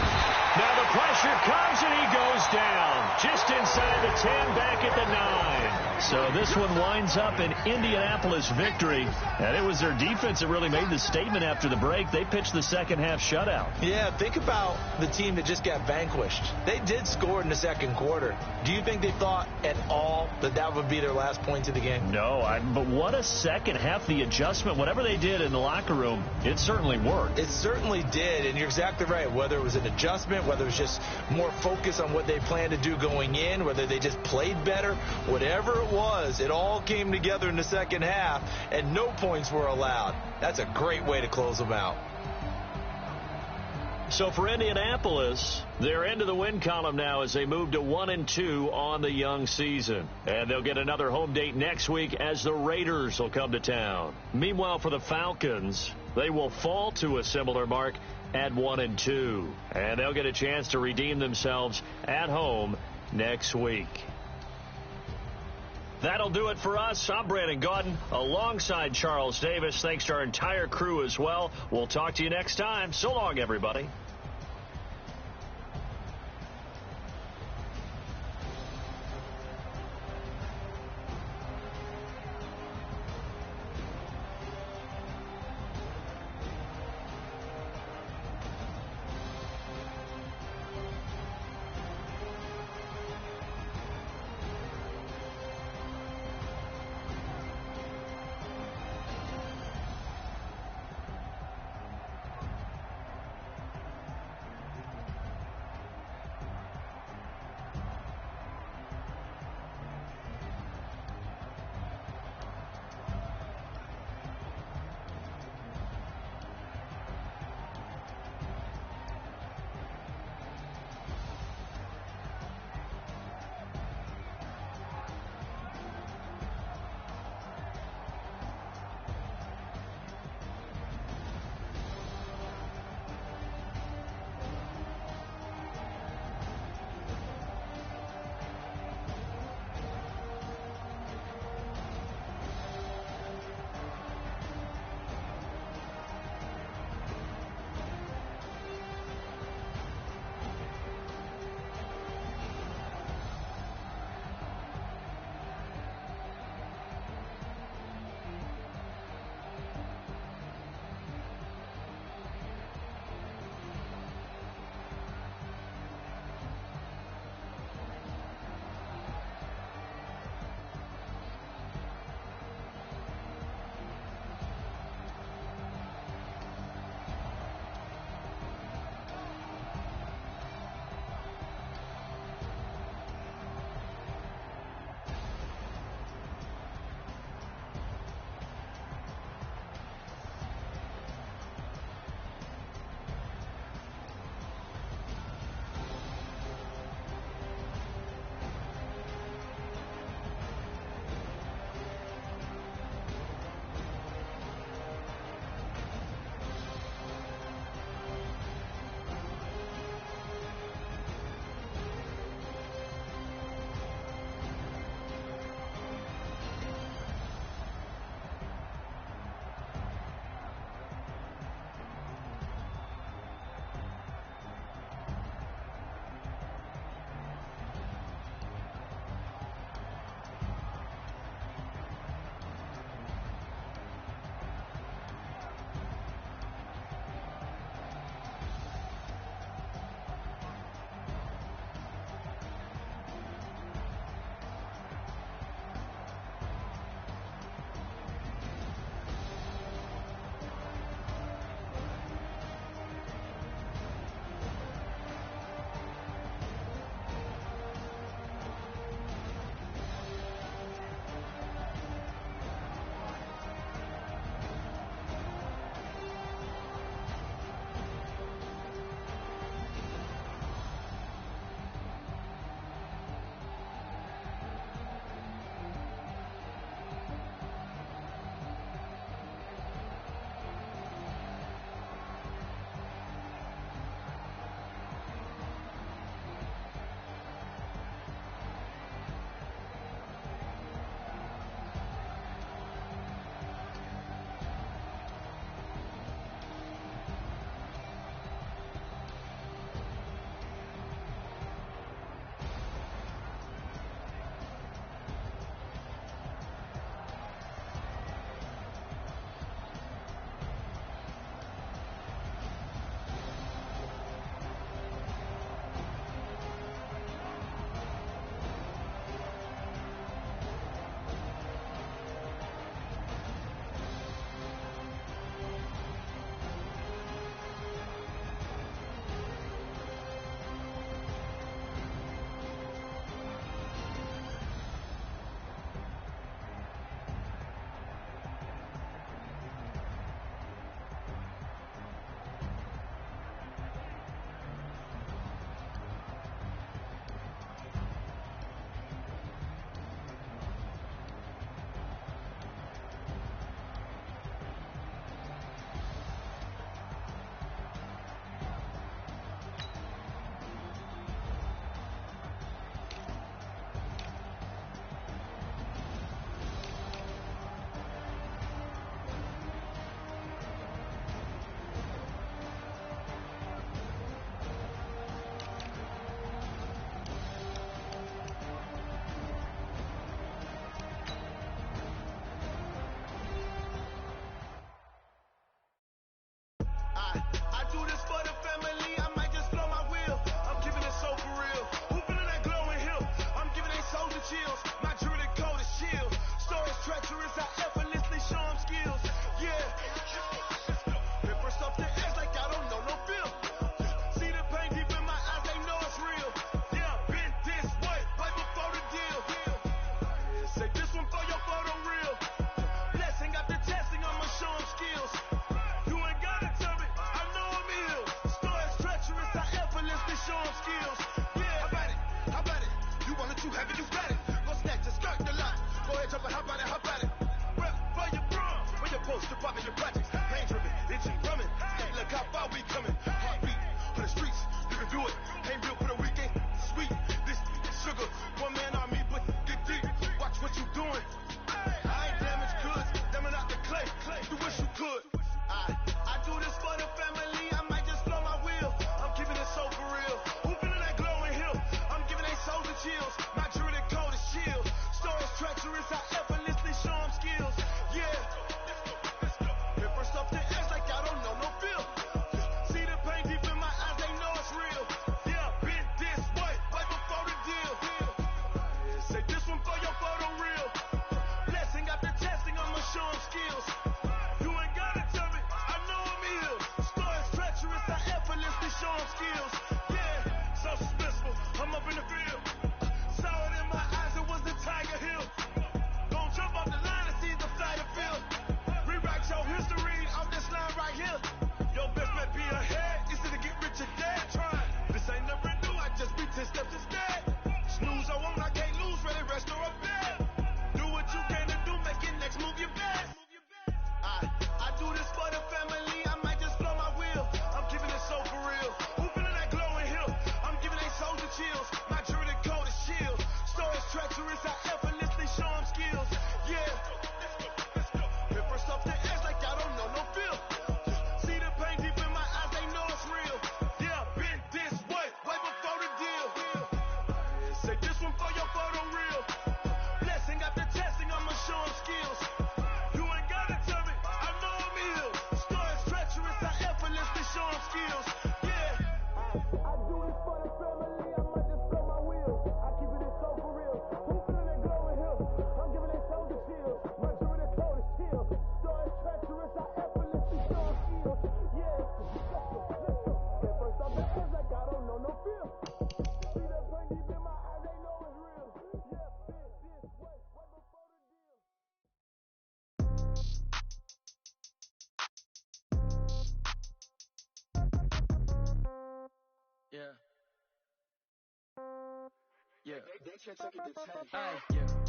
Now the pressure comes and he goes down. Just inside the 10, back at the 9. So this one winds up an Indianapolis victory. And it was their defense that really made the statement after the break. They pitched the second half shutout. Yeah, think about the team that just got vanquished. They did score in the 2nd quarter. Do you think they thought at all that that would be their last points of the game? No, but what a second half. The adjustment, whatever they did in the locker room, it certainly worked. It certainly did, and you're exactly right. Whether it was an adjustment, whether it was just more focus on what they planned to do going in, whether they just played better, whatever it was, it all came together in the second half, and no points were allowed. That's a great way to close them out. So for Indianapolis, they're into the win column now as they move to 1-2 on the young season. And they'll get another home date next week as the Raiders will come to town. Meanwhile, for the Falcons, they will fall to a similar mark at 1-2. And they'll get a chance to redeem themselves at home next week. That'll do it for us. I'm Brandon Gaudin alongside Charles Davis. Thanks to our entire crew as well. We'll talk to you next time. So long, everybody.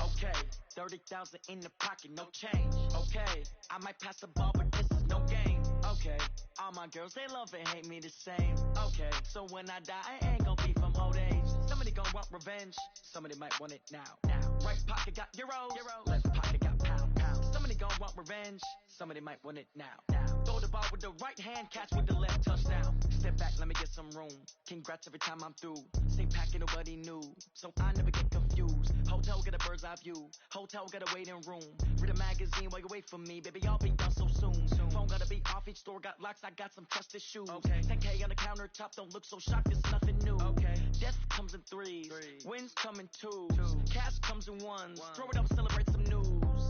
Okay, 30,000 in the pocket, no change. Okay, I might pass the ball, but this is no game. Okay, all my girls, they love and hate me the same. Okay, so when I die, I ain't gon' be from old age. Somebody gon' want revenge, somebody might want it now. Right pocket got euros, left pocket got pound. Somebody gon' want revenge, somebody might want it now. Throw the ball with the right hand, catch with the left, touchdown. Step back, let me get some room. Congrats every time I'm through. Same packet, nobody knew, so I never get confused. Hotel get a bird's eye view, hotel get a waiting room. Read a magazine while you wait for me, baby, I'll be done so soon. Phone gotta be off, each store got locks, I got some trusted shoes. 10K on the countertop, don't look so shocked, it's nothing new. Death comes in threes, wins come in twos, cash comes in ones. Throw it up, celebrate some news.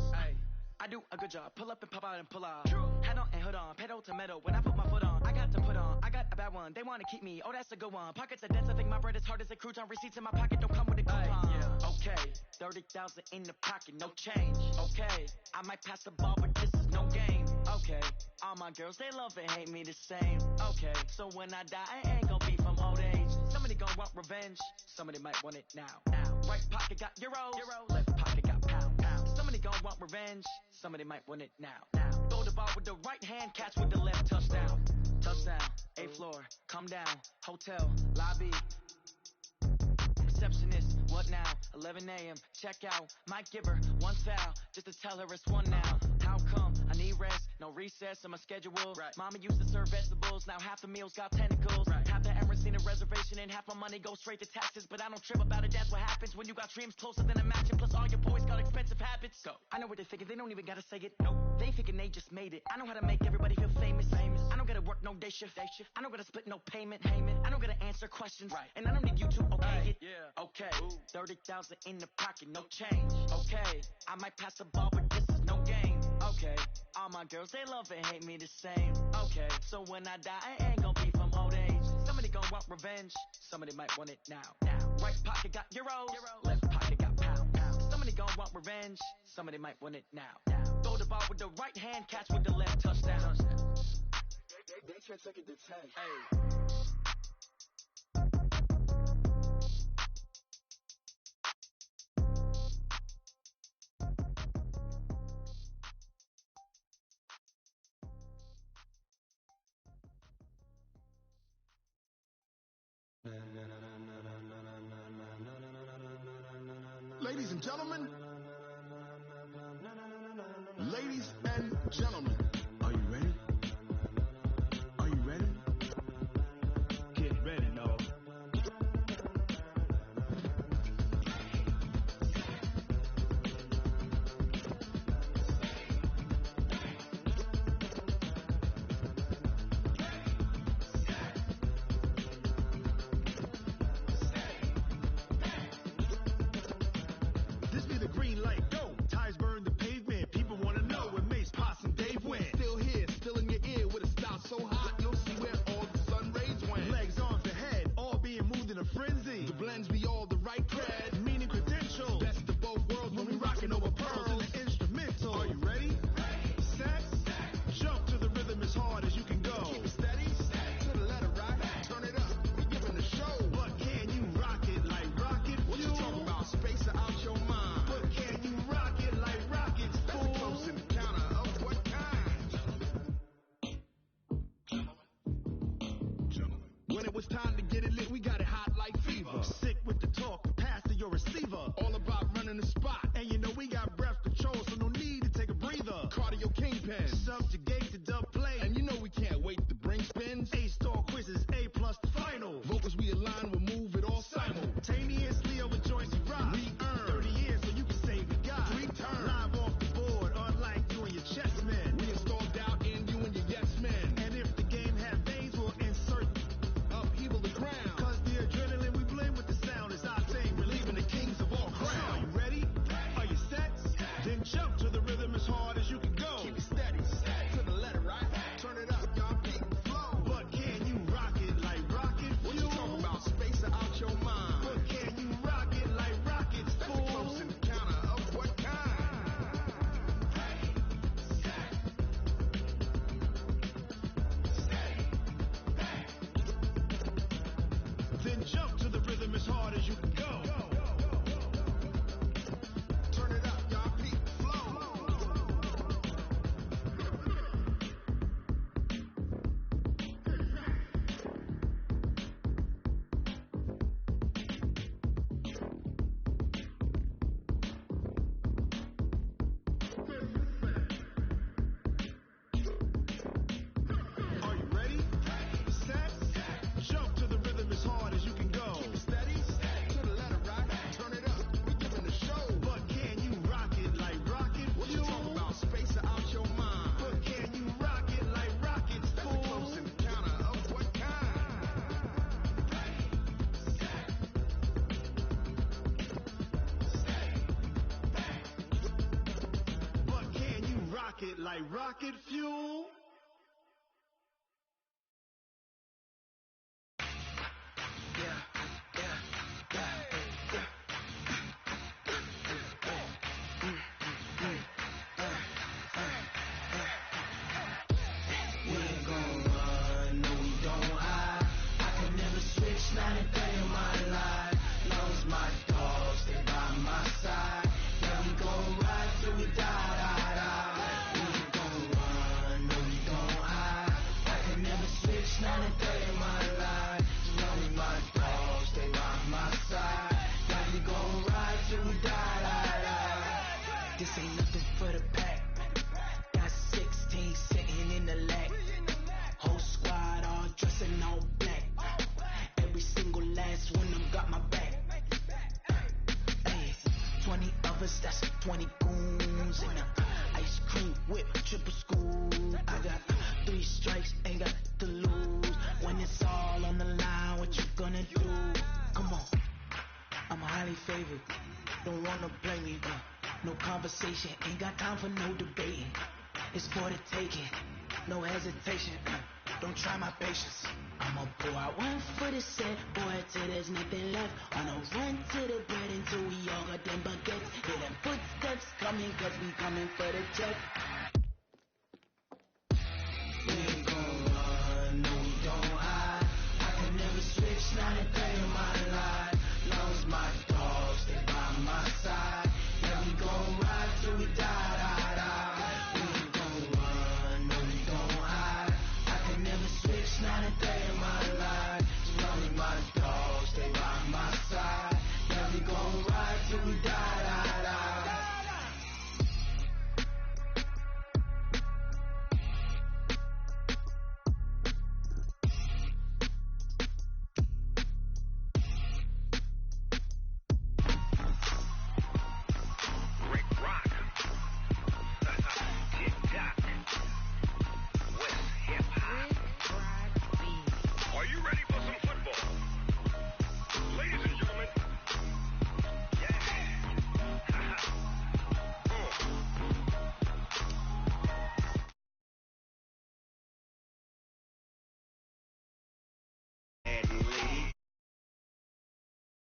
I do a good job, pull up and pop out and pull out. Head on and hood on, pedal to metal. When I put my foot on, I got to put on. I got a bad one, they wanna keep me. Oh, that's a good one. Pockets are dense, I think my bread is hard as a crouton. Receipts in my pocket don't come with a coupon. Okay, 30,000 in the pocket, no change. Okay, I might pass the ball, but this is no game. Okay, all my girls, they love and hate me the same. Okay, so when I die, I ain't gon' be from old age. Somebody gon' want revenge, somebody might want it now. Right pocket got euros, left pocket got pound. Somebody gon' want revenge, somebody might want it now. Throw the ball with the right hand, catch with the left, touchdown. Touchdown, 8th floor, come down, hotel, lobby. Receptionist, what now? 11 a.m., check out. Might give her one foul, just to tell her it's one now. How come? I need rest, no recess on my schedule. Mama used to serve vegetables, now half the meals got tentacles. Half the errands need a reservation and half my money goes straight to taxes. But I don't trip about it, that's what happens when you got dreams closer than a mansion. Plus all your boys got expensive habits. Go. I know what they're thinking, they don't even gotta say it. Nope. They thinking they just made it. I know how to make everybody feel famous. I don't gotta work no day shift. I don't gotta split no payment. I don't gotta answer questions. And I don't need you to okay it. Okay, 30,000 in the pocket, no change. Okay, I might pass the ball, but this is no game. Okay, all my girls, they love and hate me the same. Okay, so when I die, I ain't gon' be from old age. Somebody gon' want revenge, somebody might want it now. Right pocket got euros, left pocket got pound. Somebody gon' want revenge, somebody might want it now. Throw the ball with the right hand, catch with the left, touchdown. They can't take it to 10. Ladies and gentlemen, are you ready? Are you ready? Get ready, no. This be the green light, go. Tires burn the pavement. People wanna know where Mace, Potts, and Dave went. Still here, still in your ear with a style so hot, you'll see where all the sun rays went. Legs, arms, and head, all being moved in a frenzy. The blends be all the right cred, meaning credentials. Best of both worlds when we rockin' over pearls in the instrumental. Are you ready? Set, jump to the rhythm as hard as you can go. Keep it steady, to the letter right. Turn it up, we giving the show. But can you rock it like rocket fuel? What you talking about? Space out your mind. But can you rock it like rockets? That's a close encounter of what kind? When it was time to get it lit, we got it hot like fever. Sick with the talk, pass to your receiver. All about running the spot. And you know we got breath control, so no need to take a breather. Cardio kingpin, subjugate to dub play. And you know we can't wait to bring spins. A-star quizzes, A+ the final. Vocals we align, we'll move it all simultaneously over joints we rock. We earn 30 years so you can say we got 3 turns. Live off the board, unlike you and your chess men. We install doubt in you and your yes men. And if the game had veins, we'll insert upheaval the ground. Cause the adrenaline we blend with the sound is our thing, relieving the kings of all crowns. Are you ready? Are you set? Then jump to the rhythm as hard as you can go. Keep it steady, to the letter right. Turn it up, y'all peak the flow. But can you rock it like rocket fuel? What you talking about? Space out your mind. But can you rock it like rockets? That's a close encounter of what kind? Then jump to the rhythm as hard as you can go. rocket like rocket fuel. This ain't nothing for the pack. Got 16 sitting in the lag. Whole squad all dressing all black. Every single last one of them got my back. Hey, 20 of us, that's 20 goons. And ice cream whip, triple school. I got 3 strikes, ain't got to lose. When it's all on the line, what you gonna do? Come on, I'm highly favored. Don't wanna blame me, no conversation, ain't got time for no debating. It's for the taking, no hesitation. Don't try my patience. I'ma pour out one for the set, boy, till there's nothing left. On a run to the bread until we all got them baguettes. Hear them footsteps coming, cause we coming for the check.